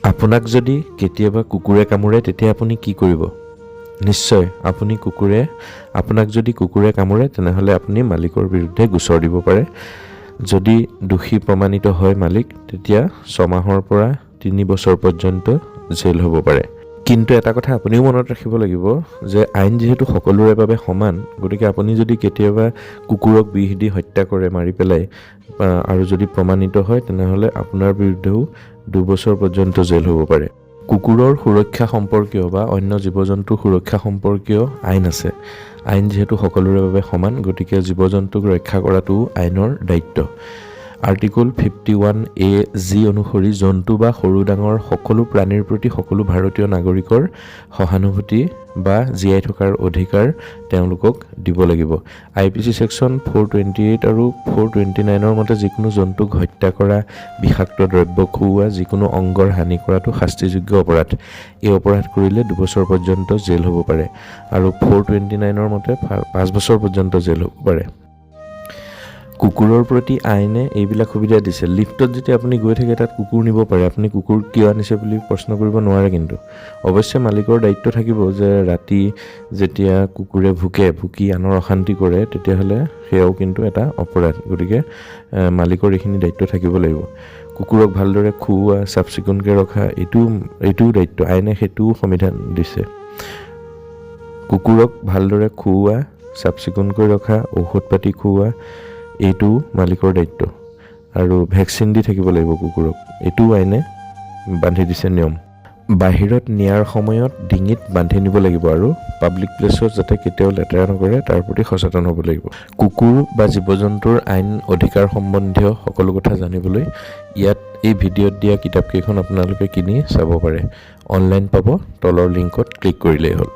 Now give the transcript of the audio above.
আপোনাক যদি কেতিয়াবা কুকুৰে কামুৰে তেতিয়া আপুনি কি কৰিব? নিশ্চয় আপোনাক যদি কুকুৰে কামুৰে তেনেহ'লে আপুনি মালিকৰ বিৰুদ্ধে গোচৰ দিব পাৰে। যদি দোষী প্ৰমাণিত হয় মালিক, তেতিয়া 6 মাহৰ পৰা 3 বছৰ পৰ্যন্ত জেল হ'ব পাৰে। কিন্তু এটা কথা আপুনিও মনত ৰাখিব লাগিব যে আইন যিহেতু সকলোৰে বাবে সমান, গতিকে আপুনি যদি কেতিয়াবা কুকুৰক বিষ দি হত্যা কৰে, মাৰি পেলাই, আৰু যদি প্ৰমাণিত হয় তেনেহ'লে আপোনাৰ বিৰুদ্ধেও 2 বছৰ পৰ্যন্ত জেল হ'ব পাৰে। কুকুৰৰ সুৰক্ষা সম্পৰ্কীয় বা অন্য জীৱ জন্তুৰ সুৰক্ষা সম্পৰ্কীয় আইন আছে। আইন যিহেতু সকলোৰে বাবে সমান, গতিকে জীৱ জন্তুক ৰক্ষা কৰাটো আইনৰ দায়িত্ব। আৰ্টিকল 51A(G) অনুসৰি জন্তু বা সৰু ডাঙৰ সকলো প্ৰাণীৰ প্ৰতি সকলো ভাৰতীয় নাগৰিকৰ সহানুভূতি বা জীয়াই থকাৰ অধিকাৰ তেওঁলোকক দিব লাগিব। IPC ছেকশ্যন 428 আৰু 429 মতে যিকোনো জন্তুক হত্যা কৰা, বিষাক্ত দ্ৰব্য খুওৱা, যিকোনো অংগৰ হানি কৰাটো শাস্তিযোগ্য অপৰাধ। এই অপৰাধ কৰিলে 2 বছৰ পৰ্যন্ত জেল হ'ব পাৰে আৰু 429 মতে 5 বছৰ পৰ্যন্ত জেল হ'ব পাৰে। কুকুৰৰ প্ৰতি আইনে এইবিলাক সুবিধা দিছে। লিফ্টত যেতিয়া আপুনি গৈ থাকে তাত কুকুৰ নিব পাৰে, আপুনি কুকুৰ কিয় আনিছে বুলি প্ৰশ্ন কৰিব নোৱাৰে। কিন্তু অৱশ্যে মালিকৰ দায়িত্ব থাকিব যে ৰাতি যেতিয়া কুকুৰে ভুকি আনৰ অশান্তি কৰে তেতিয়াহ'লে সেয়াও কিন্তু এটা অপৰাধ। গতিকে মালিকৰ এইখিনি দায়িত্ব থাকিব লাগিব। কুকুৰক ভালদৰে খুওৱা, চাফ চিকুণকৈ ৰখা, এইটোও দায়িত্ব, আইনে সেইটোও সংবিধান দিছে। কুকুৰক ভালদৰে খুওৱা, চাফ চিকুণকৈ ৰখা, ঔষধ পাতি খুওৱা, এইটো মালিকৰ দায়িত্ব। আৰু ভেকচিন দি থাকিব লাগিব কুকুৰক, এইটোও আইনে বান্ধি দিছে নিয়ম। বাহিৰত নিয়াৰ সময়ত ডিঙিত বান্ধি নিব লাগিব আৰু পাব্লিক প্লেছত যাতে কেতিয়াও লেতেৰা নকৰে তাৰ প্ৰতি সচেতন হ'ব লাগিব। কুকুৰ বা জীৱ জন্তুৰ আইন অধিকাৰ সম্বন্ধীয় সকলো কথা জানিবলৈ ইয়াত এই ভিডিঅ'ত দিয়া কিতাপকেইখন আপোনালোকে কিনি চাব পাৰে। অনলাইন পাব, তলৰ লিংকত ক্লিক কৰিলেই হ'ল।